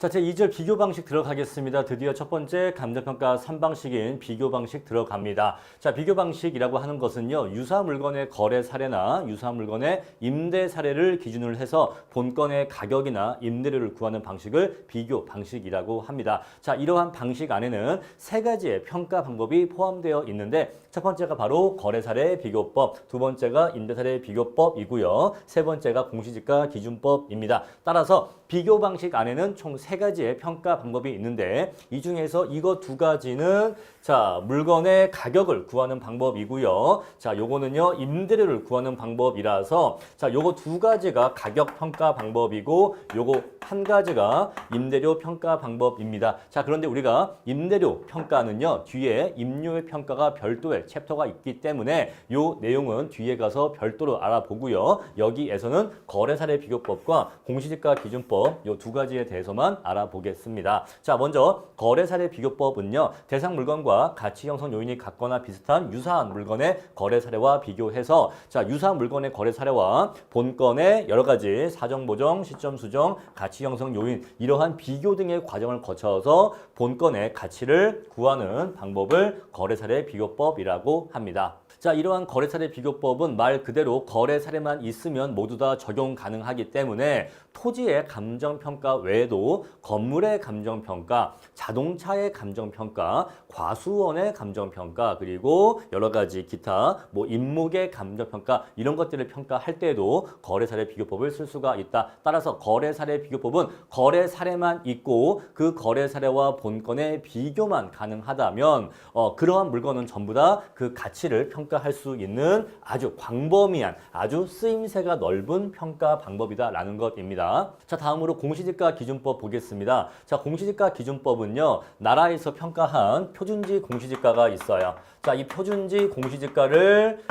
자, 제2절 비교 방식 들어가겠습니다. 드디어 첫 번째 감정평가 3방식인 비교 방식 들어갑니다. 자, 비교 방식이라고 하는 것은요, 유사 물건의 거래 사례나 유사 물건의 임대 사례를 기준으로 해서 본건의 가격이나 임대료를 구하는 방식을 비교 방식이라고 합니다. 자, 이러한 방식 안에는 세 가지의 평가 방법이 포함되어 있는데 첫 번째가 바로 거래 사례 비교법, 두 번째가 임대 사례 비교법이고요. 세 번째가 공시지가 기준법입니다. 따라서 비교 방식 안에는 총 세 가지의 평가 방법이 있는데 이 중에서 이거 두 가지는 자, 물건의 가격을 구하는 방법이고요. 자, 요거는요, 임대료를 구하는 방법이라서 자, 요거 두 가지가 가격 평가 방법이고 요거 한 가지가 임대료 평가 방법입니다. 자, 그런데 우리가 임대료 평가는요, 뒤에 임료의 평가가 별도의 챕터가 있기 때문에 요 내용은 뒤에 가서 별도로 알아보고요. 여기에서는 거래사례 비교법과 공시지가 기준법 요 두 가지에 대해서만 알아보겠습니다. 자, 먼저 거래사례 비교법은요, 대상 물건과 가치 형성 요인이 같거나 비슷한 유사한 물건의 거래 사례와 비교해서 자, 유사한 물건의 거래 사례와 본건의 여러 가지 사정 보정, 시점 수정, 가치 형성 요인 이러한 비교 등의 과정을 거쳐서 본건의 가치를 구하는 방법을 거래 사례 비교법이라고 합니다. 자, 이러한 거래 사례 비교법은 말 그대로 거래 사례만 있으면 모두 다 적용 가능하기 때문에 토지의 감정평가 외에도 건물의 감정평가, 자동차의 감정평가, 과수원의 감정평가, 그리고 여러 가지 기타 뭐 인목의 감정평가 이런 것들을 평가할 때에도 거래 사례 비교법을 쓸 수가 있다. 따라서 거래 사례 비교법은 거래 사례만 있고 그 거래 사례와 본건의 비교만 가능하다면 그러한 물건은 전부 다 그 가치를 평가할 수 있는 아주 광범위한 아주 쓰임새가 넓은 평가 방법이다라는 것입니다. 자, 다음으로 공시지가 기준법 보겠습니다. 자, 공시지가 기준법은요, 나라에서 평가한 표준지 공시지가가 있어요. 자, 이 표준지 공시지가를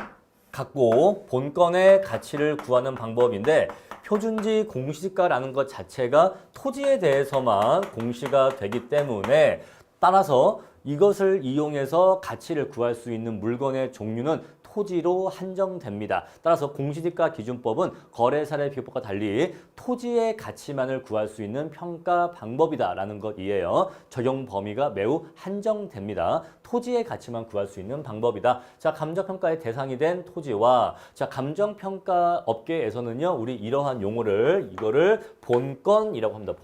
갖고 본건의 가치를 구하는 방법인데 표준지 공시지가라는 것 자체가 토지에 대해서만 공시가 되기 때문에 따라서 이것을 이용해서 가치를 구할 수 있는 물건의 종류는 토지로 한정됩니다. 따라서 공시지가 기준법은 거래 사례 비교법과 달리 토지의 가치만을 구할 수 있는 평가 방법이다라는 것이에요. 적용 범위가 매우 한정됩니다. 토지의 가치만 구할 수 있는 방법이다. 자, 감정평가의 대상이 된 토지와 자, 감정평가 업계에서는요, 우리 이러한 용어를 이거를 본건이라고 합니다.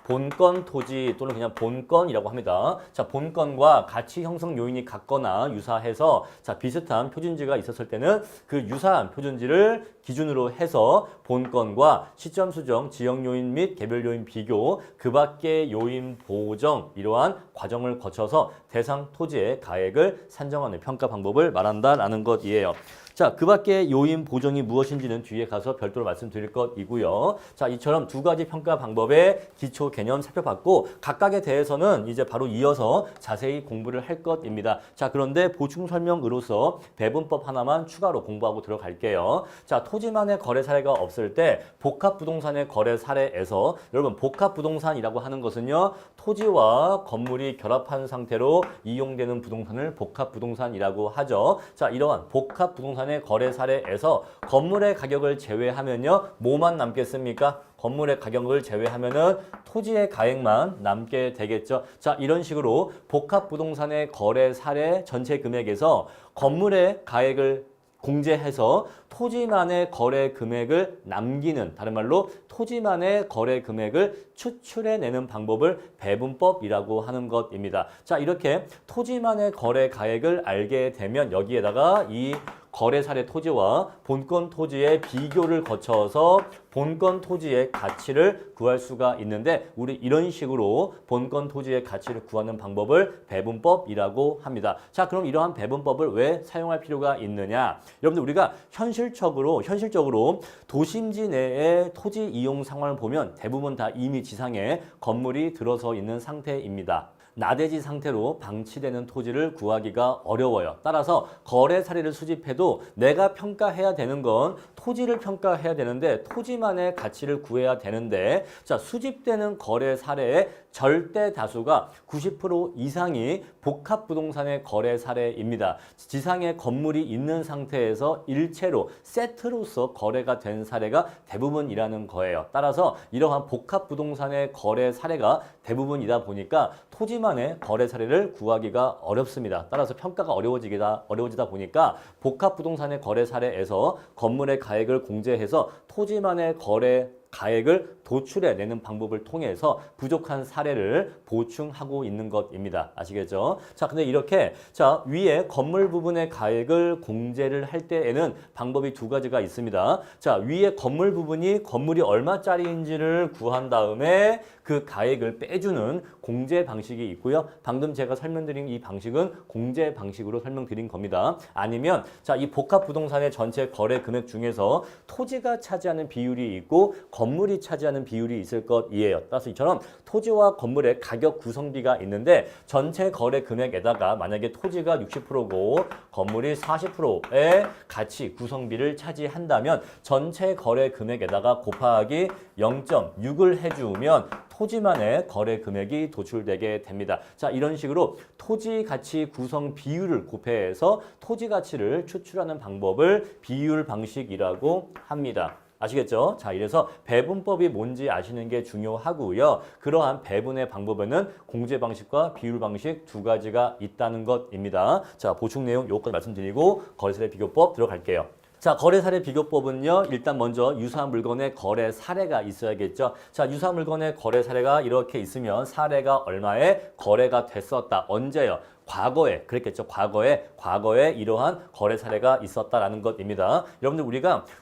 본건 토지 또는 그냥 본건이라고 합니다. 자, 본건과 가치 형성 요인이 같거나 유사해서 자, 비슷한 표준지가 있었을 때는 그 유사한 표준지를 기준으로 해서 본건과 시점 수정, 지역 요인 및 개별 요인 비교, 그 밖의 요인 보정 이러한 과정을 거쳐서 대상 토지의 가액을 산정하는 평가 방법을 말한다라는 것이에요. 자, 그 밖에 요인 보정이 무엇인지는 뒤에 가서 별도로 말씀드릴 것이고요. 자, 이처럼 두 가지 평가 방법의 기초 개념 살펴봤고 각각에 대해서는 이제 바로 이어서 자세히 공부를 할 것입니다. 자, 그런데 보충 설명으로서 배분법 하나만 추가로 공부하고 들어갈게요. 자, 토지만의 거래 사례가 없을 때 복합부동산의 거래 사례에서 여러분 복합부동산이라고 하는 것은요, 토지와 건물이 결합한 상태로 이용되는 부동산을 복합부동산이라고 하죠. 자, 이러한 복합부동산의 거래 사례에서 건물의 가격을 제외하면요, 뭐만 남겠습니까? 건물의 가격을 제외하면은 토지의 가액만 남게 되겠죠. 자, 이런 식으로 복합부동산의 거래 사례 전체 금액에서 건물의 가액을 공제해서 토지만의 거래 금액을 남기는, 다른 말로 토지만의 거래 금액을 추출해내는 방법을 배분법이라고 하는 것입니다. 자, 이렇게 토지만의 거래 가액을 알게 되면 여기에다가 이 거래 사례 토지와 본건 토지의 비교를 거쳐서 본건 토지의 가치를 구할 수가 있는데 우리 이런 식으로 본건 토지의 가치를 구하는 방법을 배분법이라고 합니다. 자, 그럼 이러한 배분법을 왜 사용할 필요가 있느냐? 여러분들 우리가 현실적으로 도심지 내의 토지 이용 상황을 보면 대부분 다 이미 지상에 건물이 들어서 있는 상태입니다. 나대지 상태로 방치되는 토지를 구하기가 어려워요. 따라서 거래 사례를 수집해도 내가 평가해야 되는 건 토지를 평가해야 되는데 토지만의 가치를 구해야 되는데 자, 수집되는 거래 사례의 절대 다수가 90% 이상이 복합부동산의 거래 사례입니다. 지상에 건물이 있는 상태에서 일체로 세트로서 거래가 된 사례가 대부분이라는 거예요. 따라서 이러한 복합부동산의 거래 사례가 대부분이다 보니까 토지만의 거래 사례를 구하기가 어렵습니다. 따라서 평가가 어려워지다 보니까 복합부동산의 거래 사례에서 건물의 가액을 공제해서 토지만의 거래 가액을 도출해내는 방법을 통해서 부족한 사례를 보충하고 있는 것입니다. 아시겠죠? 자, 근데 이렇게 자 위에 건물 부분의 가액을 공제를 할 때에는 방법이 두 가지가 있습니다. 자, 위에 건물 부분이 건물이 얼마짜리인지를 구한 다음에 그 가액을 빼주는 공제 방식이 있고요. 방금 제가 설명드린 이 방식은 공제 방식으로 설명드린 겁니다. 아니면 자, 이 복합 부동산의 전체 거래 금액 중에서 토지가 차지하는 비율이 있고 건물이 차지하는 비율이 있을 것이에요. 따라서 이처럼 토지와 건물의 가격 구성비가 있는데 전체 거래 금액에다가 만약에 토지가 60%고 건물이 40%의 가치 구성비를 차지한다면 전체 거래 금액에다가 곱하기 0.6을 해주면 토지만의 거래 금액이 도출되게 됩니다. 자, 이런 식으로 토지 가치 구성 비율을 곱해서 토지 가치를 추출하는 방법을 비율 방식이라고 합니다. 아시겠죠? 자, 이래서 배분법이 뭔지 아시는 게 중요하고요. 그러한 배분의 방법에는 공제 방식과 비율 방식 두 가지가 있다는 것입니다. 자, 보충 내용 요것까지 말씀드리고 거래사례 비교법 들어갈게요. 자, 거래사례 비교법은요. 일단 먼저 유사한 물건의 거래 사례가 있어야겠죠. 자, 유사한 물건의 거래 사례가 이렇게 있으면 사례가 얼마에 거래가 됐었다. 언제요? 과거에 그랬겠죠. 과거에 이러한 거래 사례가 있었다라는 것입니다. 여러분들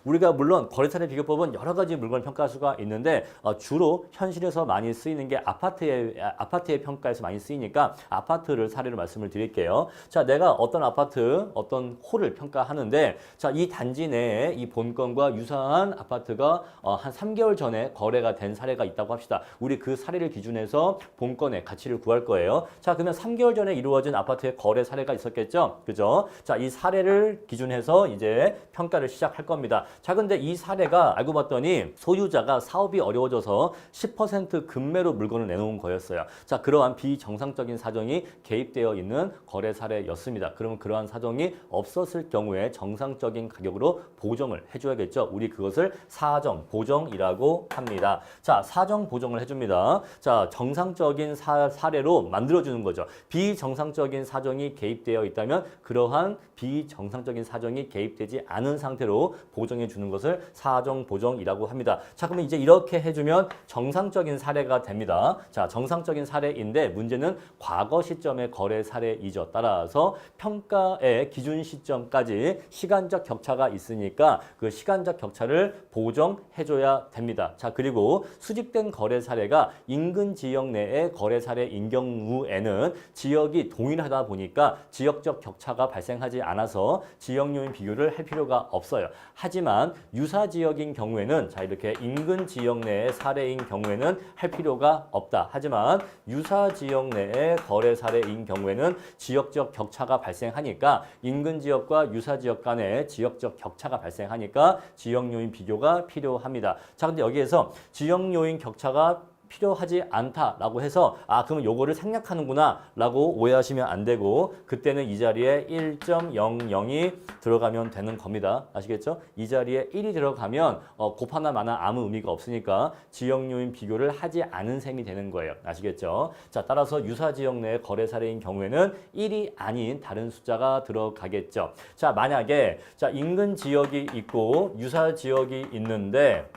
우리가 물론 거래 사례 비교법은 여러 가지 물건을 평가할 수가 있는데 주로 현실에서 많이 쓰이는 게 아파트의 평가에서 많이 쓰이니까 아파트를 사례로 말씀을 드릴게요. 자, 내가 어떤 아파트, 어떤 홀을 평가하는데 자, 이 단지 내에 이 본건과 유사한 아파트가 한 3개월 전에 거래가 된 사례가 있다고 합시다. 우리 그 사례를 기준해서 본건의 가치를 구할 거예요. 자, 그러면 3개월 전에 이루어진 아파트의 거래 사례가 있었겠죠? 그죠? 자, 이 사례를 기준해서 이제 평가를 시작할 겁니다. 자, 근데 이 사례가 알고 봤더니 소유자가 사업이 어려워져서 10% 급매로 물건을 내놓은 거였어요. 자, 그러한 비정상적인 사정이 개입되어 있는 거래 사례였습니다. 그러면 그러한 사정이 없었을 경우에 정상적인 가격으로 보정을 해줘야겠죠? 우리 그것을 사정, 보정이라고 합니다. 자, 사정 보정을 해줍니다. 자, 정상적인 사례로 만들어주는 거죠. 비정상적인 사정이 개입되어 있다면 그러한 비정상적인 사정이 개입되지 않은 상태로 보정해 주는 것을 사정 보정이라고 합니다. 자, 그러면 이제 이렇게 해주면 정상적인 사례가 됩니다. 자, 정상적인 사례인데 문제는 과거 시점의 거래 사례이죠. 따라서 평가의 기준 시점까지 시간적 격차가 있으니까 그 시간적 격차를 보정해줘야 됩니다. 자, 그리고 수집된 거래 사례가 인근 지역 내의 거래 사례인 경우에는 지역이 동일하다 보니까 지역적 격차가 발생하지 않아서 지역 요인 비교를 할 필요가 없어요. 하지만 유사 지역인 경우에는 자, 이렇게 인근 지역 내의 사례인 경우에는 할 필요가 없다. 하지만 유사 지역 내의 거래 사례인 경우에는 지역적 격차가 발생하니까 인근 지역과 유사 지역 간의 지역적 격차가 발생하니까 지역 요인 비교가 필요합니다. 자, 근데 여기에서 지역 요인 격차가 필요하지 않다라고 해서 그러면 요거를 생략하는구나 라고 오해하시면 안 되고 그때는 이 자리에 1.00이 들어가면 되는 겁니다. 아시겠죠? 이 자리에 1이 들어가면 곱하나 마나 아무 의미가 없으니까 지역 요인 비교를 하지 않은 셈이 되는 거예요. 아시겠죠? 자, 따라서 유사 지역 내의 거래 사례인 경우에는 1이 아닌 다른 숫자가 들어가겠죠. 자, 만약에 자, 인근 지역이 있고 유사 지역이 있는데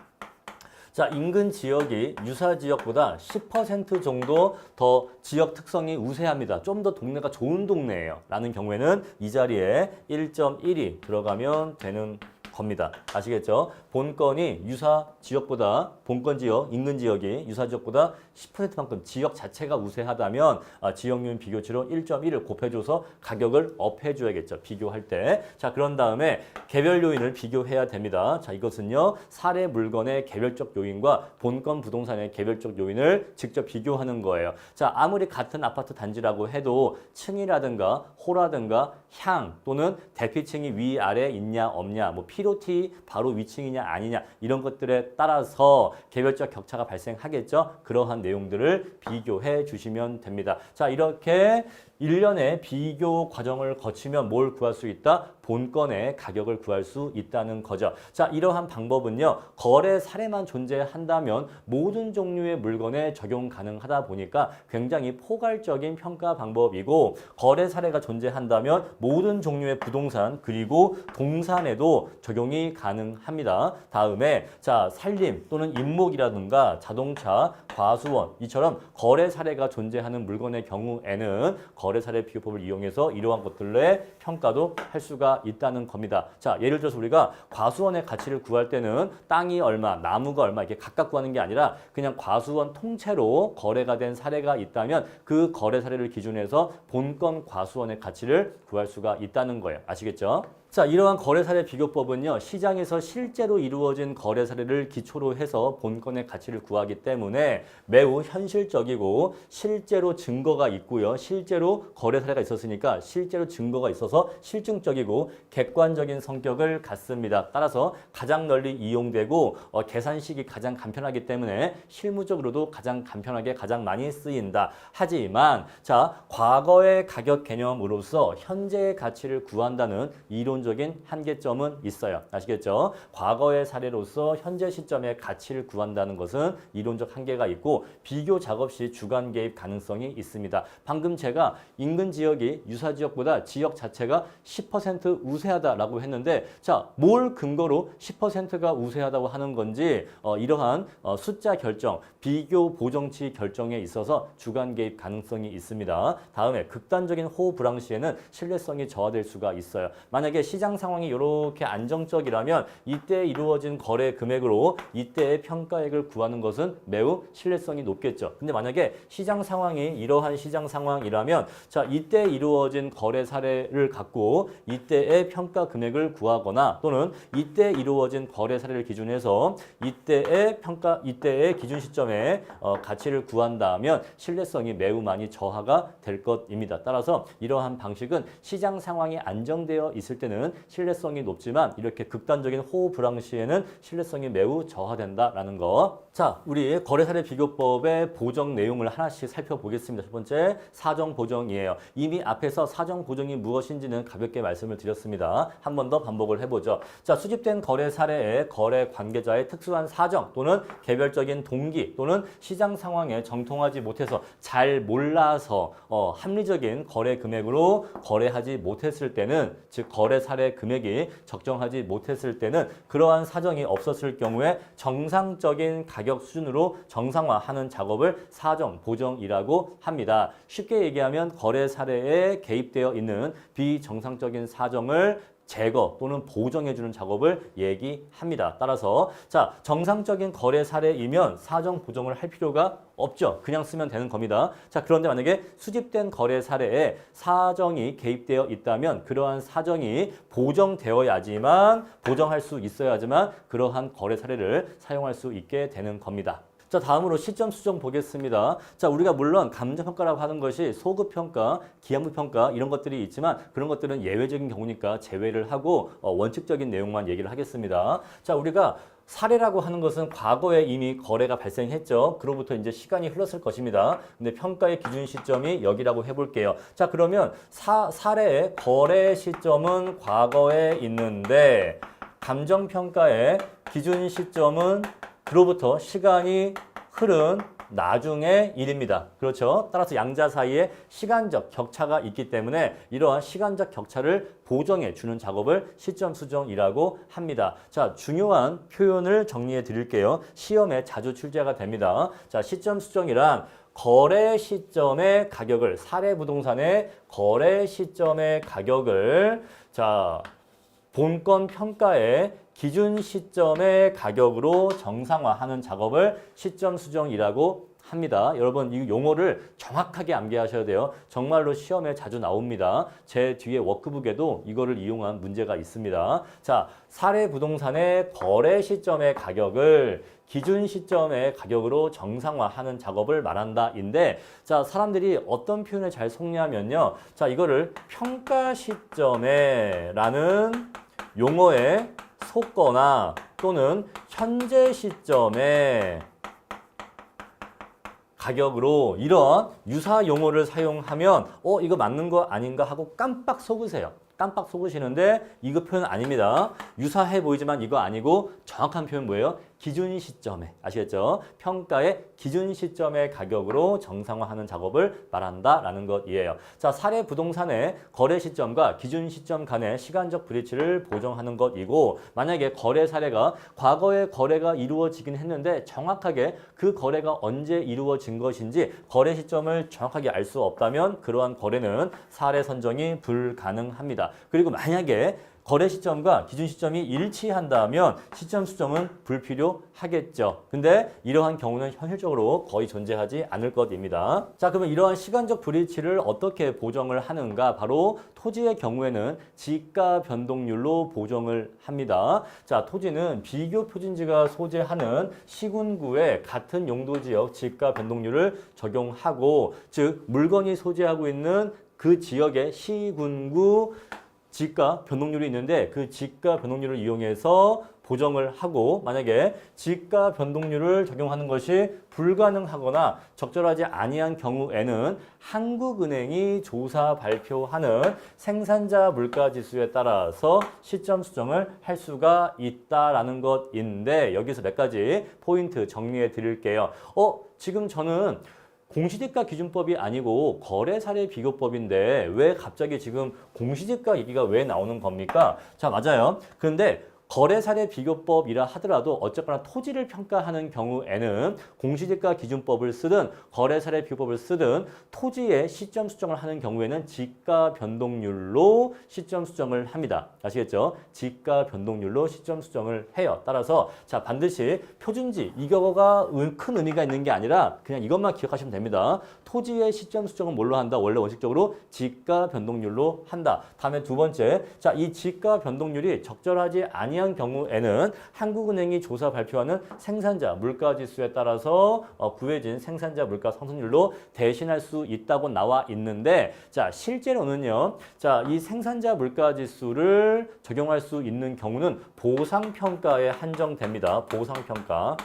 자, 인근 지역이 유사 지역보다 10% 정도 더 지역 특성이 우세합니다. 좀 더 동네가 좋은 동네예요. 라는 경우에는 이 자리에 1.1이 들어가면 되는 겁니다. 아시겠죠? 본건이 유사 지역보다 본건 지역, 인근 지역이 유사 지역보다 10%만큼 지역 자체가 우세하다면 지역 요인 비교치로 1.1을 곱해줘서 가격을 업해줘야겠죠. 비교할 때. 자, 그런 다음에 개별 요인을 비교해야 됩니다. 자, 이것은요. 사례 물건의 개별적 요인과 본건 부동산의 개별적 요인을 직접 비교하는 거예요. 자, 아무리 같은 아파트 단지라고 해도 층이라든가 호라든가 향 또는 대피층이 위아래 있냐 없냐 뭐 T로 바로 위층이냐 아니냐 이런 것들에 따라서 개별적 격차가 발생하겠죠. 그러한 내용들을 비교해 주시면 됩니다. 자, 이렇게 일련의 비교 과정을 거치면 뭘 구할 수 있다? 본건의 가격을 구할 수 있다는 거죠. 자, 이러한 방법은요. 거래 사례만 존재한다면 모든 종류의 물건에 적용 가능하다 보니까 굉장히 포괄적인 평가 방법이고 거래 사례가 존재한다면 모든 종류의 부동산 그리고 동산에도 적용이 가능합니다. 다음에 자, 산림 또는 임목이라든가 자동차, 과수원 이처럼 거래 사례가 존재하는 물건의 경우에는 거래 사례 비교법을 이용해서 이러한 것들의 평가도 할 수가 있다는 겁니다. 자, 예를 들어서 우리가 과수원의 가치를 구할 때는 땅이 얼마, 나무가 얼마 이렇게 각각 구하는 게 아니라 그냥 과수원 통째로 거래가 된 사례가 있다면 그 거래 사례를 기준해서 본건 과수원의 가치를 구할 수가 있다는 거예요. 아시겠죠? 자, 이러한 거래 사례 비교법은요. 시장에서 실제로 이루어진 거래 사례를 기초로 해서 본건의 가치를 구하기 때문에 매우 현실적이고 실제로 증거가 있고요. 실제로 거래 사례가 있었으니까 실제로 증거가 있어서 실증적이고 객관적인 성격을 갖습니다. 따라서 가장 널리 이용되고 계산식이 가장 간편하기 때문에 실무적으로도 가장 간편하게 가장 많이 쓰인다. 하지만 자, 과거의 가격 개념으로서 현재의 가치를 구한다는 이론적인 한계점은 있어요. 아시겠죠? 과거의 사례로서 현재 시점의 가치를 구한다는 것은 이론적 한계가 있고 비교 작업 시 주관 개입 가능성이 있습니다. 방금 제가 인근 지역이 유사 지역보다 지역 자체가 10% 우세하다라고 했는데 자, 뭘 근거로 10%가 우세하다고 하는 건지 이러한 숫자 결정, 비교 보정치 결정에 있어서 주관 개입 가능성이 있습니다. 다음에 극단적인 호불항 시에는 신뢰성이 저하될 수가 있어요. 만약에 시장 상황이 이렇게 안정적이라면 이때 이루어진 거래 금액으로 이때의 평가액을 구하는 것은 매우 신뢰성이 높겠죠. 근데 만약에 시장 상황이 이러한 시장 상황이라면 자, 이때 이루어진 거래 사례를 갖고 이때의 평가 금액을 구하거나 또는 이때 이루어진 거래 사례를 기준해서 이때의 기준 시점에 가치를 구한다면 신뢰성이 매우 많이 저하가 될 것입니다. 따라서 이러한 방식은 시장 상황이 안정되어 있을 때는 신뢰성이 높지만 이렇게 극단적인 호불항 시에는 신뢰성이 매우 저하된다라는 거. 자, 우리 거래사례 비교법의 보정 내용을 하나씩 살펴보겠습니다. 첫 번째, 사정 보정이에요. 이미 앞에서 사정 보정이 무엇인지는 가볍게 말씀을 드렸습니다. 한 번 더 반복을 해보죠. 자, 수집된 거래 사례의 거래 관계자의 특수한 사정 또는 개별적인 동기 또는 시장 상황에 정통하지 못해서 잘 몰라서 합리적인 거래 금액으로 거래하지 못했을 때는 즉 거래 사례 금액이 적정하지 못했을 때는 그러한 사정이 없었을 경우에 정상적인 가격 수준으로 정상화하는 작업을 사정 보정이라고 합니다. 쉽게 얘기하면 거래 사례에 개입되어 있는 비정상적인 사정을 제거 또는 보정해주는 작업을 얘기합니다. 따라서 자, 정상적인 거래 사례이면 사정 보정을 할 필요가 없죠. 그냥 쓰면 되는 겁니다. 자, 그런데 만약에 수집된 거래 사례에 사정이 개입되어 있다면 그러한 사정이 보정되어야지만 보정할 수 있어야지만 그러한 거래 사례를 사용할 수 있게 되는 겁니다. 자, 다음으로 시점 수정 보겠습니다. 자, 우리가 물론 감정평가라고 하는 것이 소급평가, 기하무평가 이런 것들이 있지만 그런 것들은 예외적인 경우니까 제외를 하고 원칙적인 내용만 얘기를 하겠습니다. 자, 우리가 사례라고 하는 것은 과거에 이미 거래가 발생했죠. 그로부터 이제 시간이 흘렀을 것입니다. 근데 평가의 기준 시점이 여기라고 해볼게요. 자, 그러면 사례의 거래 시점은 과거에 있는데 감정평가의 기준 시점은 그로부터 시간이 흐른 나중의 일입니다. 그렇죠? 따라서 양자 사이에 시간적 격차가 있기 때문에 이러한 시간적 격차를 보정해 주는 작업을 시점 수정이라고 합니다. 자, 중요한 표현을 정리해 드릴게요. 시험에 자주 출제가 됩니다. 자, 시점 수정이란 거래 시점의 가격을 사례 부동산의 거래 시점의 가격을 자, 본건 평가의 기준 시점의 가격으로 정상화하는 작업을 시점 수정이라고 합니다. 여러분, 이 용어를 정확하게 암기하셔야 돼요. 정말로 시험에 자주 나옵니다. 제 뒤에 워크북에도 이거를 이용한 문제가 있습니다. 자, 사례 부동산의 거래 시점의 가격을 기준 시점의 가격으로 정상화하는 작업을 말한다인데 자, 사람들이 어떤 표현을 잘 속냐면요. 자, 이거를 평가 시점에 라는 용어에 속거나 또는 현재 시점에 가격으로 이런 유사 용어를 사용하면 이거 맞는 거 아닌가 하고 깜빡 속으세요. 깜빡 속으시는데 이거 표현 아닙니다. 유사해 보이지만 이거 아니고 정확한 표현 뭐예요? 기준 시점에, 아시겠죠? 평가의 기준 시점의 가격으로 정상화하는 작업을 말한다라는 것이에요. 자, 사례 부동산의 거래 시점과 기준 시점 간의 시간적 브리치를 보정하는 것이고, 만약에 거래 사례가 과거에 거래가 이루어지긴 했는데 정확하게 그 거래가 언제 이루어진 것인지 거래 시점을 정확하게 알 수 없다면 그러한 거래는 사례 선정이 불가능합니다. 그리고 만약에 거래 시점과 기준 시점이 일치한다면 시점 수정은 불필요하겠죠. 근데 이러한 경우는 현실적으로 거의 존재하지 않을 것입니다. 자, 그러면 이러한 시간적 불일치를 어떻게 보정을 하는가? 바로 토지의 경우에는 지가 변동률로 보정을 합니다. 자, 토지는 비교 표준지가 소재하는 시군구에 같은 용도 지역 지가 변동률을 적용하고, 즉 물건이 소재하고 있는 그 지역의 시군구 지가 변동률이 있는데 그 지가 변동률을 이용해서 보정을 하고, 만약에 지가 변동률을 적용하는 것이 불가능하거나 적절하지 아니한 경우에는 한국은행이 조사 발표하는 생산자 물가지수에 따라서 시점 수정을 할 수가 있다라는 것인데, 여기서 몇 가지 포인트 정리해 드릴게요. 지금 저는 공시지가 기준법이 아니고 거래사례 비교법인데 왜 갑자기 지금 공시지가 얘기가 왜 나오는 겁니까? 자, 맞아요. 그런데 거래사례 비교법이라 하더라도 어쨌거나 토지를 평가하는 경우에는 공시지가 기준법을 쓰든 거래사례 비교법을 쓰든 토지의 시점 수정을 하는 경우에는 지가 변동률로 시점 수정을 합니다. 아시겠죠? 지가 변동률로 시점 수정을 해요. 따라서 자, 반드시 표준지 이거가 큰 의미가 있는 게 아니라 그냥 이것만 기억하시면 됩니다. 토지의 시점 수정은 뭘로 한다? 원래 원칙적으로 지가 변동률로 한다. 다음에 두 번째, 자, 이 지가 변동률이 적절하지 아니한 경우에는 한국은행이 조사 발표하는 생산자 물가지수에 따라서 구해진 생산자 물가 상승률로 대신할 수 있다고 나와 있는데, 자, 실제로는요, 자, 이 생산자 물가지수를 적용할 수 있는 경우는 보상평가에 한정됩니다. 보상평가.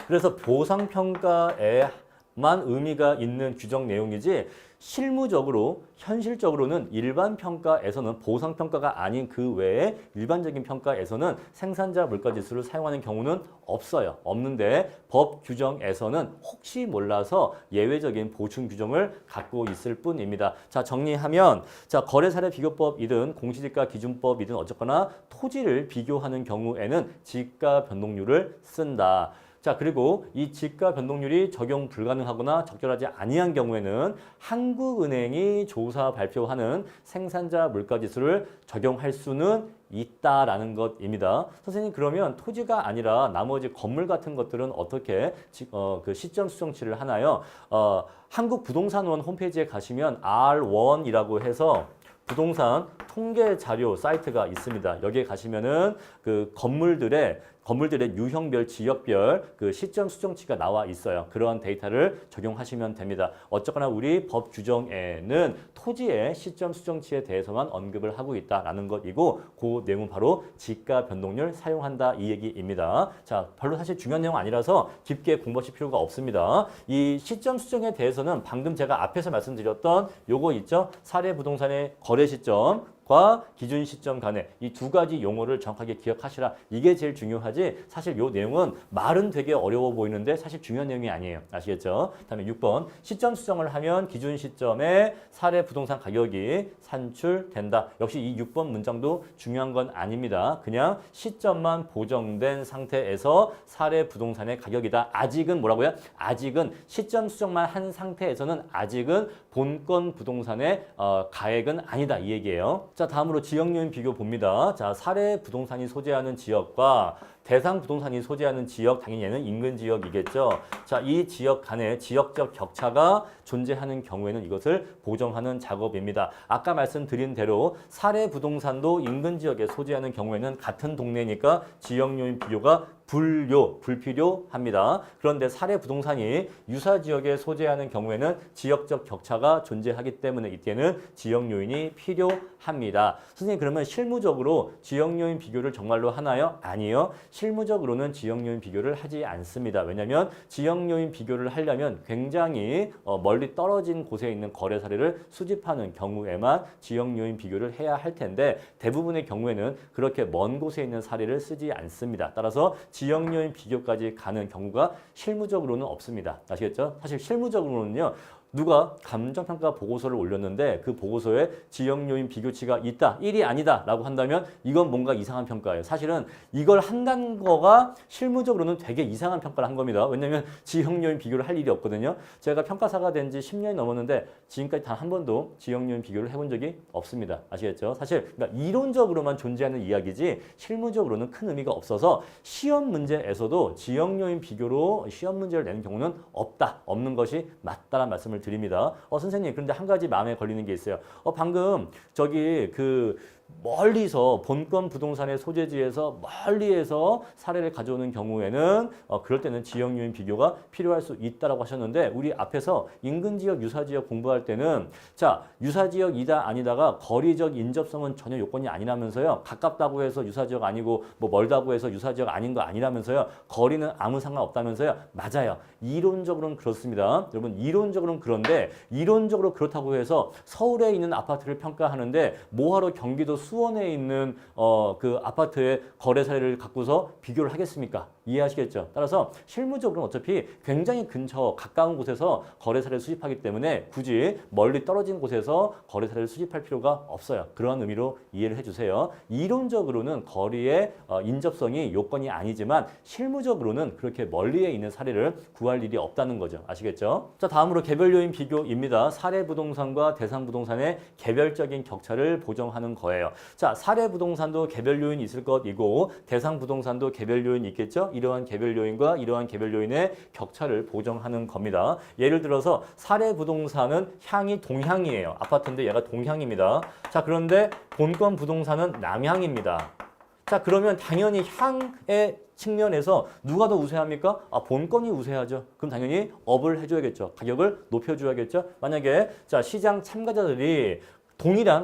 그래서 보상평가에만 의미가 있는 규정 내용이지, 실무적으로 현실적으로는 일반 평가에서는 보상 평가가 아닌 그 외에 일반적인 평가에서는 생산자 물가지수를 사용하는 경우는 없는데 법 규정에서는 혹시 몰라서 예외적인 보충 규정을 갖고 있을 뿐입니다. 자, 정리하면, 자, 거래사례 비교법이든 공시지가 기준법이든 어쨌거나 토지를 비교하는 경우에는 지가 변동률을 쓴다. 자, 그리고 이 지가 변동률이 적용 불가능하거나 적절하지 아니한 경우에는 한국은행이 조사 발표하는 생산자 물가지수를 적용할 수는 있다라는 것입니다. 선생님, 그러면 토지가 아니라 나머지 건물 같은 것들은 어떻게 그 시점 수정치를 하나요? 한국부동산원 홈페이지에 가시면 R1이라고 해서 부동산 통계 자료 사이트가 있습니다. 여기에 가시면은 그 건물들의 유형별, 지역별 그 시점 수정치가 나와 있어요. 그러한 데이터를 적용하시면 됩니다. 어쨌거나 우리 법 규정에는 토지의 시점 수정치에 대해서만 언급을 하고 있다라는 것이고, 그 내용은 바로 지가 변동률 사용한다 이 얘기입니다. 자, 별로 사실 중요한 내용 아니라서 깊게 공부하실 필요가 없습니다. 이 시점 수정에 대해서는 방금 제가 앞에서 말씀드렸던 요거 있죠? 사례 부동산의 거래 시점 과 기준 시점 간에 이 두 가지 용어를 정확하게 기억하시라. 이게 제일 중요하지, 사실 이 내용은 말은 되게 어려워 보이는데 사실 중요한 내용이 아니에요. 아시겠죠? 다음에 6번, 시점 수정을 하면 기준 시점에 사례 부동산 가격이 산출된다. 역시 이 6번 문장도 중요한 건 아닙니다. 그냥 시점만 보정된 상태에서 사례 부동산의 가격이다. 아직은 뭐라고요? 아직은 시점 수정만 한 상태에서는 아직은 본건 부동산의 가액은 아니다 이 얘기예요. 자, 다음으로 지역 요인 비교 봅니다. 자, 사례 부동산이 소재하는 지역과 대상 부동산이 소재하는 지역, 당연히 얘는 인근 지역이겠죠. 자, 이 지역 간의 지역적 격차가 존재하는 경우에는 이것을 보정하는 작업입니다. 아까 말씀드린 대로 사례 부동산도 인근 지역에 소재하는 경우에는 같은 동네니까 지역 요인 비교가 불필요합니다. 그런데 사례 부동산이 유사 지역에 소재하는 경우에는 지역적 격차가 존재하기 때문에 이때는 지역 요인이 필요합니다. 선생님, 그러면 실무적으로 지역 요인 비교를 정말로 하나요? 아니요. 실무적으로는 지역 요인 비교를 하지 않습니다. 왜냐하면 지역 요인 비교를 하려면 굉장히 멀리 떨어진 곳에 있는 거래 사례를 수집하는 경우에만 지역 요인 비교를 해야 할 텐데 대부분의 경우에는 그렇게 먼 곳에 있는 사례를 쓰지 않습니다. 따라서 지역 요인 비교까지 가는 경우가 실무적으로는 없습니다. 아시겠죠? 사실 실무적으로는요. 누가 감정평가 보고서를 올렸는데 그 보고서에 지역 요인 비교치가 있다, 1이 아니다 라고 한다면 이건 뭔가 이상한 평가예요. 사실은 이걸 한다는 거가 실무적으로는 되게 이상한 평가를 한 겁니다. 왜냐하면 지역 요인 비교를 할 일이 없거든요. 제가 평가사가 된 지 10년이 넘었는데 지금까지 단 한 번도 지역 요인 비교를 해본 적이 없습니다. 아시겠죠? 사실 그러니까 이론적으로만 존재하는 이야기지 실무적으로는 큰 의미가 없어서 시험 문제에서도 지역 요인 비교로 시험 문제를 내는 경우는 없는 것이 맞다라는 말씀을 드립니다. 선생님, 그런데 한 가지 마음에 걸리는 게 있어요. 방금 저기 멀리서 본권 부동산의 소재지에서 멀리에서 사례를 가져오는 경우에는 그럴 때는 지역 요인 비교가 필요할 수 있다라고 하셨는데 우리 앞에서 인근 지역, 유사 지역 공부할 때는 자, 유사 지역이다 아니다가 거리적 인접성은 전혀 요건이 아니라면서요. 가깝다고 해서 유사 지역 아니고 뭐 멀다고 해서 유사 지역 아닌 거 아니라면서요. 거리는 아무 상관없다면서요. 맞아요. 이론적으로는 그렇습니다. 여러분, 이론적으로는 그런데 이론적으로 그렇다고 해서 서울에 있는 아파트를 평가하는데 뭐하러 경기도 수원에 있는 그 아파트의 거래 사례를 갖고서 비교를 하겠습니까? 이해하시겠죠? 따라서 실무적으로는 어차피 굉장히 근처 가까운 곳에서 거래 사례를 수집하기 때문에 굳이 멀리 떨어진 곳에서 거래 사례를 수집할 필요가 없어요. 그러한 의미로 이해를 해주세요. 이론적으로는 거리의 인접성이 요건이 아니지만 실무적으로는 그렇게 멀리에 있는 사례를 구할 일이 없다는 거죠. 아시겠죠? 자, 다음으로 개별 요인 비교입니다. 사례 부동산과 대상 부동산의 개별적인 격차를 보정하는 거예요. 자, 사례 부동산도 개별 요인이 있을 것이고 대상 부동산도 개별 요인이 있겠죠? 이러한 개별 요인과 이러한 개별 요인의 격차를 보정하는 겁니다. 예를 들어서 사례 부동산은 향이 동향이에요. 아파트인데 얘가 동향입니다. 자, 그런데 본권 부동산은 남향입니다. 자, 그러면 당연히 향의 측면에서 누가 더 우세합니까? 본건이 우세하죠. 그럼 당연히 업을 해줘야겠죠. 가격을 높여줘야겠죠. 만약에 자, 시장 참가자들이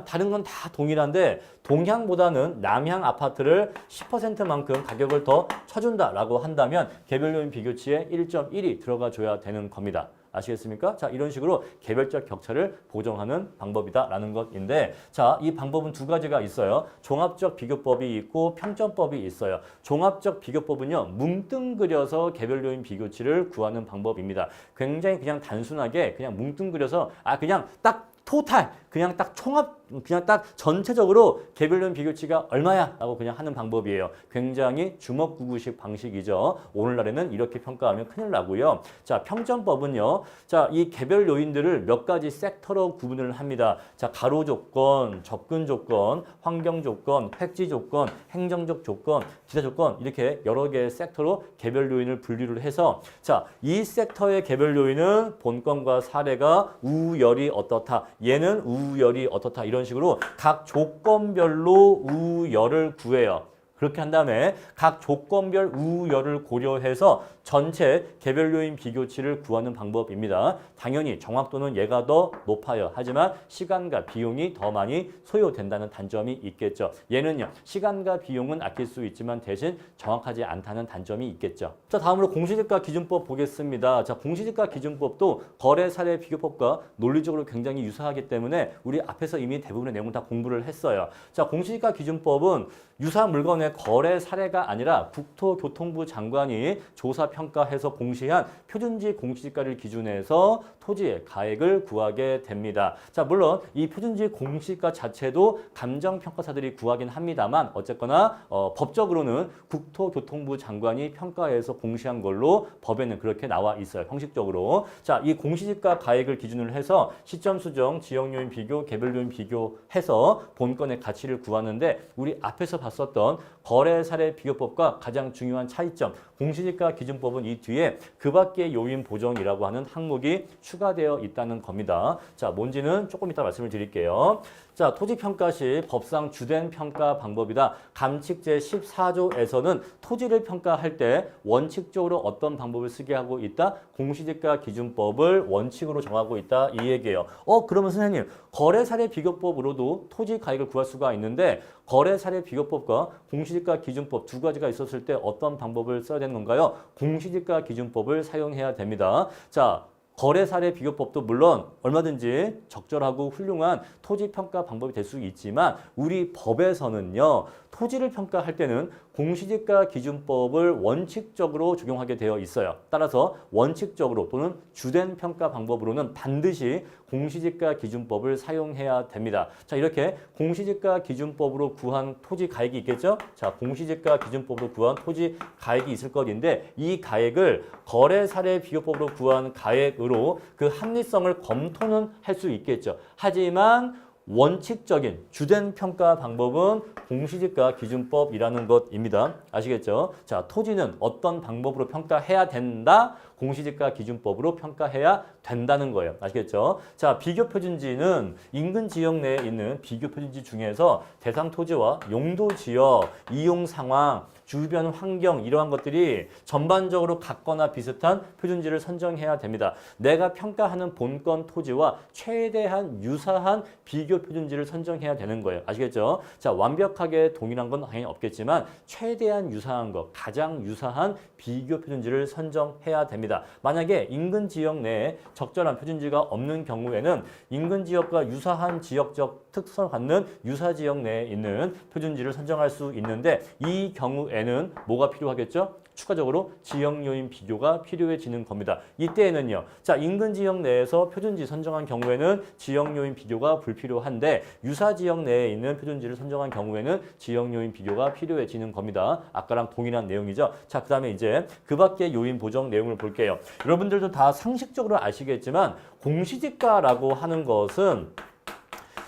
다른 건 다 동일한데 동향보다는 남향 아파트를 10%만큼 가격을 더 쳐준다라고 한다면 개별 요인 비교치에 1.1이 들어가 줘야 되는 겁니다. 아시겠습니까? 자, 이런 식으로 개별적 격차를 보정하는 방법이다라는 것인데 자, 이 방법은 두 가지가 있어요. 종합적 비교법이 있고 평점법이 있어요. 종합적 비교법은요. 뭉뚱그려서 개별 요인 비교치를 구하는 방법입니다. 굉장히 그냥 단순하게 그냥 뭉뚱그려서 그냥 딱 토탈, 그냥 딱 총합, 그냥 딱 전체적으로 개별 요인 비교치가 얼마야? 라고 그냥 하는 방법이에요. 굉장히 주먹구구식 방식이죠. 오늘날에는 이렇게 평가하면 큰일 나고요. 자, 평점법은요. 자, 이 개별 요인들을 몇 가지 섹터로 구분을 합니다. 자, 가로 조건, 접근 조건, 환경 조건, 획지 조건, 행정적 조건, 기타 조건 이렇게 여러 개의 섹터로 개별 요인을 분류를 해서 자, 이 섹터의 개별 요인은 본건과 사례가 우열이 어떻다. 얘는 우열이 어떻다. 이런 식으로 각 조건별로 우열을 구해요. 그렇게 한 다음에 각 조건별 우열을 고려해서 전체 개별 요인 비교치를 구하는 방법입니다. 당연히 정확도는 얘가 더 높아요. 하지만 시간과 비용이 더 많이 소요된다는 단점이 있겠죠. 얘는요. 시간과 비용은 아낄 수 있지만 대신 정확하지 않다는 단점이 있겠죠. 자, 다음으로 공시지가 기준법 보겠습니다. 자, 공시지가 기준법도 거래 사례 비교법과 논리적으로 굉장히 유사하기 때문에 우리 앞에서 이미 대부분의 내용을 다 공부를 했어요. 자, 공시지가 기준법은 유사 물건의 거래 사례가 아니라 국토교통부 장관이 조사 평가해서 공시한 표준지 공시지가를 기준해서 토지의 가액을 구하게 됩니다. 자, 물론 이 표준지 공시지가 자체도 감정평가사들이 구하긴 합니다만 어쨌거나 법적으로는 국토교통부 장관이 평가해서 공시한 걸로 법에는 그렇게 나와 있어요. 형식적으로. 자, 이 공시지가 가액을 기준으로 해서 시점 수정, 지역 요인 비교, 개별 요인 비교해서 본건의 가치를 구하는데 우리 앞에서 봤었던 거래 사례 비교법과 가장 중요한 차이점, 공시지가 기준법은 이 뒤에 그 밖의 요인 보정이라고 하는 항목이 추가되어 있다는 겁니다. 자, 뭔지는 조금 이따 말씀을 드릴게요. 자, 토지평가 시 법상 주된 평가 방법이다. 감칙 제14조에서는 토지를 평가할 때 원칙적으로 어떤 방법을 쓰게 하고 있다? 공시지가 기준법을 원칙으로 정하고 있다. 이 얘기예요. 그러면 선생님, 거래 사례 비교법으로도 토지 가액을 구할 수가 있는데 거래 사례 비교법과 공시지가 기준법 두 가지가 있었을 때 어떤 방법을 써야 되는 건가요? 공시지가 기준법을 사용해야 됩니다. 자, 거래 사례 비교법도 물론 얼마든지 적절하고 훌륭한 토지 평가 방법이 될 수 있지만 우리 법에서는요. 토지를 평가할 때는 공시지가 기준법을 원칙적으로 적용하게 되어 있어요. 따라서 원칙적으로 또는 주된 평가 방법으로는 반드시 공시지가 기준법을 사용해야 됩니다. 자, 이렇게 공시지가 기준법으로 구한 토지 가액이 있겠죠? 자, 공시지가 기준법으로 구한 토지 가액이 있을 것인데 이 가액을 거래 사례 비교법으로 구한 가액으로 그 합리성을 검토는 할 수 있겠죠. 하지만 원칙적인 주된 평가 방법은 공시지가 기준법이라는 것입니다. 아시겠죠? 자, 토지는 어떤 방법으로 평가해야 된다? 공시지가 기준법으로 평가해야 된다는 거예요. 아시겠죠? 자, 비교표준지는 인근 지역 내에 있는 비교표준지 중에서 대상 토지와 용도 지역, 이용 상황, 주변 환경 이러한 것들이 전반적으로 같거나 비슷한 표준지를 선정해야 됩니다. 내가 평가하는 본건 토지와 최대한 유사한 비교 표준지를 선정해야 되는 거예요. 아시겠죠? 자, 완벽하게 동일한 건 당연히 없겠지만 최대한 유사한 것, 가장 유사한 비교 표준지를 선정해야 됩니다. 만약에 인근 지역 내에 적절한 표준지가 없는 경우에는 인근 지역과 유사한 지역적 특성을 갖는 유사 지역 내에 있는 표준지를 선정할 수 있는데 이 경우에는 뭐가 필요하겠죠? 추가적으로 지역 요인 비교가 필요해지는 겁니다. 이때에는요. 자, 인근 지역 내에서 표준지 선정한 경우에는 지역 요인 비교가 불필요한데 유사 지역 내에 있는 표준지를 선정한 경우에는 지역 요인 비교가 필요해지는 겁니다. 아까랑 동일한 내용이죠. 자, 그다음에 이제 그 밖의 요인 보정 내용을 볼게요. 여러분들도 다 상식적으로 아시겠지만 공시지가라고 하는 것은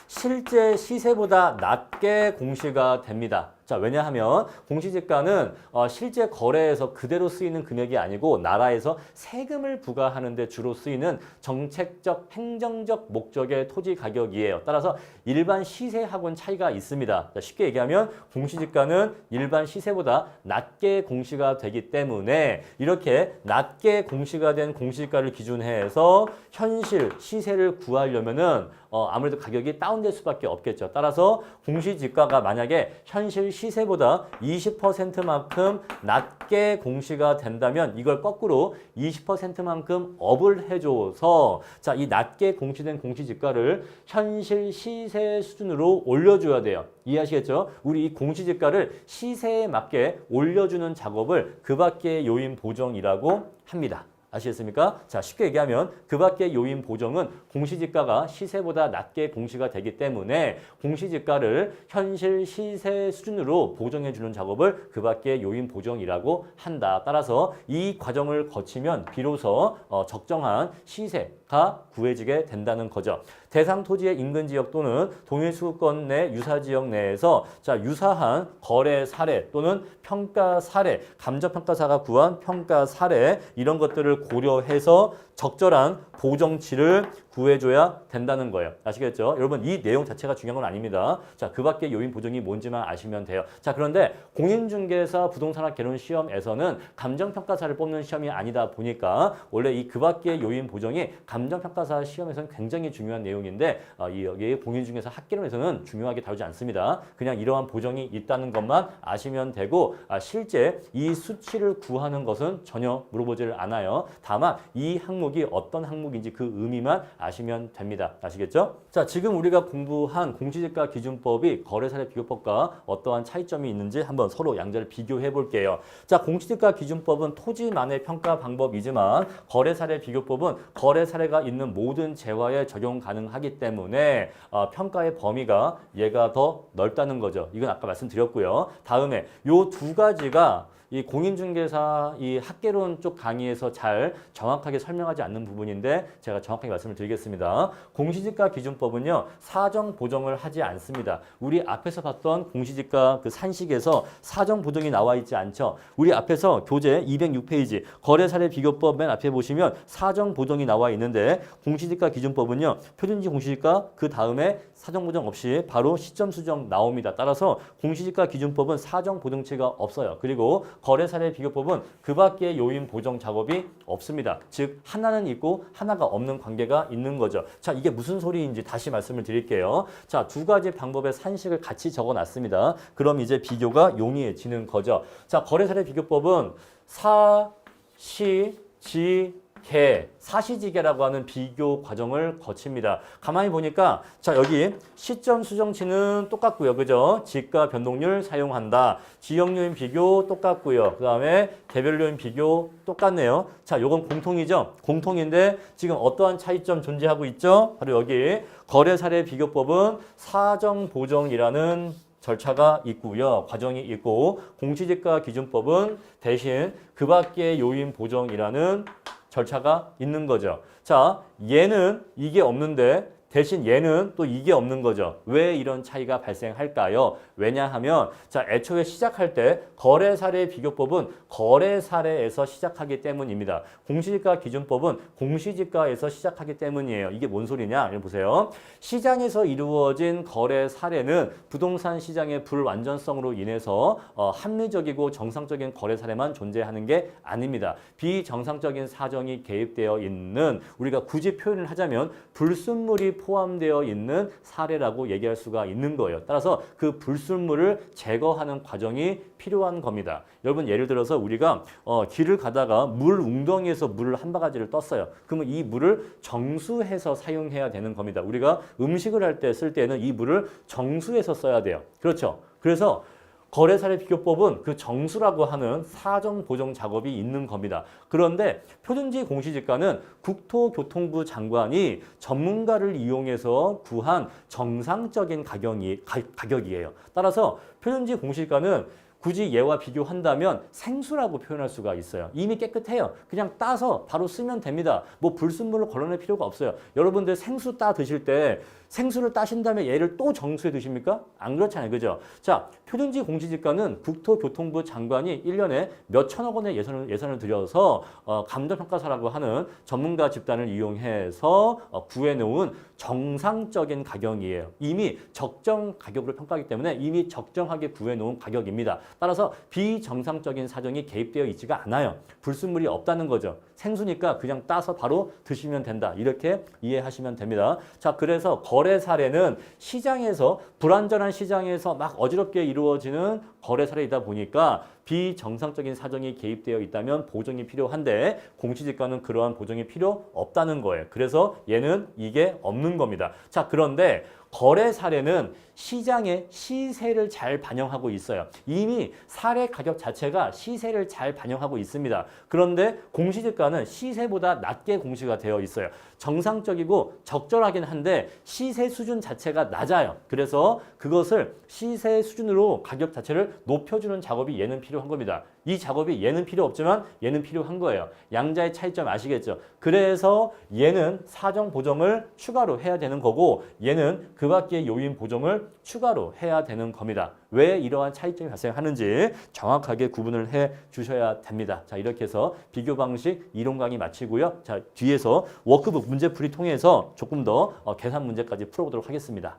실제 시세보다 낮게 공시가 됩니다. 자, 왜냐하면 공시지가는 실제 거래에서 그대로 쓰이는 금액이 아니고 나라에서 세금을 부과하는 데 주로 쓰이는 정책적, 행정적 목적의 토지 가격이에요. 따라서 일반 시세하고는 차이가 있습니다. 자, 쉽게 얘기하면 공시지가는 일반 시세보다 낮게 공시가 되기 때문에 이렇게 낮게 공시가 된 공시지가를 기준해서 현실 시세를 구하려면은 아무래도 가격이 다운될 수밖에 없겠죠. 따라서 공시지가가 만약에 현실 시세보다 20%만큼 낮게 공시가 된다면 이걸 거꾸로 20%만큼 업을 해줘서 자, 이 낮게 공시된 공시지가를 현실 시세 수준으로 올려줘야 돼요. 이해하시겠죠? 우리 이 공시지가를 시세에 맞게 올려주는 작업을 그 밖의 요인 보정이라고 합니다. 아시겠습니까? 자, 쉽게 얘기하면 그 밖의 요인 보정은 공시지가가 시세보다 낮게 공시가 되기 때문에 공시지가를 현실 시세 수준으로 보정해 주는 작업을 그 밖의 요인 보정이라고 한다. 따라서 이 과정을 거치면 비로소 적정한 시세가 구해지게 된다는 거죠. 대상 토지의 인근 지역 또는 동일 수도권 내 유사 지역 내에서 자, 유사한 거래 사례 또는 평가 사례, 감정평가사가 구한 평가 사례 이런 것들을 고려해서 적절한 보정치를 구해줘야 된다는 거예요. 아시겠죠? 여러분 이 내용 자체가 중요한 건 아닙니다. 자, 그 밖에 요인 보정이 뭔지만 아시면 돼요. 자, 그런데 공인중개사 부동산학 개론 시험에서는 감정평가사를 뽑는 시험이 아니다 보니까 원래 이 그 밖의 요인 보정이 감정평가사 시험에서는 굉장히 중요한 내용인데 여기 공인중개사 학개론에서는 중요하게 다루지 않습니다. 그냥 이러한 보정이 있다는 것만 아시면 되고 실제 이 수치를 구하는 것은 전혀 물어보지를 않아요. 다만 이 항목이 어떤 항목인지 그 의미만 아시면 됩니다. 아시겠죠? 자, 지금 우리가 공부한 공시지가 기준법이 거래사례 비교법과 어떠한 차이점이 있는지 한번 서로 양자를 비교해 볼게요. 자, 공시지가 기준법은 토지만의 평가 방법이지만 거래사례 비교법은 거래사례가 있는 모든 재화에 적용 가능하기 때문에 평가의 범위가 얘가 더 넓다는 거죠. 이건 아까 말씀드렸고요. 다음에 요 두 가지가 이 공인중개사 이 학개론 쪽 강의에서 잘 정확하게 설명하지 않는 부분인데 제가 정확하게 말씀을 드리겠습니다. 공시지가 기준법은요. 사정 보정을 하지 않습니다. 우리 앞에서 봤던 공시지가 그 산식에서 사정 보정이 나와 있지 않죠. 우리 앞에서 교재 206페이지 거래사례 비교법 맨 앞에 보시면 사정 보정이 나와 있는데 공시지가 기준법은요. 표준지 공시지가 그 다음에 사정 보정 없이 바로 시점 수정 나옵니다. 따라서 공시지가 기준법은 사정 보정치가 없어요. 그리고 거래사례 비교법은 그 밖에 요인 보정 작업이 없습니다. 즉 하나는 있고 하나가 없는 관계가 있는 거죠. 자, 이게 무슨 소리인지 다시 말씀을 드릴게요. 자, 두 가지 방법의 산식을 같이 적어놨습니다. 그럼 이제 비교가 용이해지는 거죠. 자, 거래사례 비교법은 사, 시, 지, 개, 사시지계라고 하는 비교 과정을 거칩니다. 가만히 보니까 자 여기 시점 수정치는 똑같고요. 그죠? 지가 변동률 사용한다. 지역 요인 비교 똑같고요. 그 다음에 개별 요인 비교 똑같네요. 자, 요건 공통이죠? 공통인데 지금 어떠한 차이점 존재하고 있죠? 바로 여기 거래사례 비교법은 사정보정이라는 절차가 있고요. 과정이 있고 공시지가 기준법은 대신 그 밖의 요인 보정이라는 절차가 있는 거죠. 자, 얘는 이게 없는데 대신 얘는 또 이게 없는 거죠. 왜 이런 차이가 발생할까요? 왜냐하면 자, 애초에 시작할 때 거래사례 비교법은 거래사례에서 시작하기 때문입니다. 공시지가 기준법은 공시지가에서 시작하기 때문이에요. 이게 뭔 소리냐? 여기 보세요. 시장에서 이루어진 거래 사례는 부동산 시장의 불완전성으로 인해서 합리적이고 정상적인 거래 사례만 존재하는 게 아닙니다. 비정상적인 사정이 개입되어 있는 우리가 굳이 표현을 하자면 불순물이 포함되어 있는 사례라고 얘기할 수가 있는 거예요. 따라서 그 불순물을 제거하는 과정이 필요한 겁니다. 여러분 예를 들어서 우리가 길을 가다가 물 웅덩이에서 물을 한 바가지를 떴어요. 그러면 이 물을 정수해서 사용해야 되는 겁니다. 우리가 음식을 할 때 쓸 때는 이 물을 정수해서 써야 돼요. 그렇죠? 그래서 거래사례 비교법은 그 정수라고 하는 사정 보정 작업이 있는 겁니다. 그런데 표준지 공시지가는 국토교통부 장관이 전문가를 이용해서 구한 정상적인 가격이에요. 따라서 표준지 공시지가는 굳이 얘와 비교한다면 생수라고 표현할 수가 있어요. 이미 깨끗해요. 그냥 따서 바로 쓰면 됩니다. 뭐 불순물을 걸러낼 필요가 없어요. 여러분들 생수 따 드실 때 생수를 따신 다음에 얘를 또 정수해 드십니까? 안 그렇잖아요. 그죠? 자, 표준지 공시지가는 국토교통부 장관이 1년에 몇 천억 원의 예산을 들여서 감정평가사라고 하는 전문가 집단을 이용해서 구해놓은 정상적인 가격이에요. 이미 적정 가격으로 평가하기 때문에 이미 적정하게 구해놓은 가격입니다. 따라서 비정상적인 사정이 개입되어 있지가 않아요. 불순물이 없다는 거죠. 생수니까 그냥 따서 바로 드시면 된다. 이렇게 이해하시면 됩니다. 자, 그래서 거래 사례는 시장에서 불안전한 시장에서 막 어지럽게 이루어지는 거래 사례이다 보니까 비정상적인 사정이 개입되어 있다면 보정이 필요한데 공시지가는 그러한 보정이 필요 없다는 거예요. 그래서 얘는 이게 없는 겁니다. 자, 그런데 거래 사례는 시장의 시세를 잘 반영하고 있어요. 이미 사례 가격 자체가 시세를 잘 반영하고 있습니다. 그런데 공시지가는 시세보다 낮게 공시가 되어 있어요. 정상적이고 적절하긴 한데 시세 수준 자체가 낮아요. 그래서 그것을 시세 수준으로 가격 자체를 높여주는 작업이 얘는 필요한 겁니다. 이 작업이 얘는 필요 없지만 얘는 필요한 거예요. 양자의 차이점 아시겠죠? 그래서 얘는 사정 보정을 추가로 해야 되는 거고 얘는 그 밖의 요인 보정을 추가로 해야 되는 겁니다. 왜 이러한 차이점이 발생하는지 정확하게 구분을 해 주셔야 됩니다. 자, 이렇게 해서 비교 방식 이론 강의 마치고요. 자, 뒤에서 워크북 문제풀이 통해서 조금 더 계산 문제까지 풀어보도록 하겠습니다.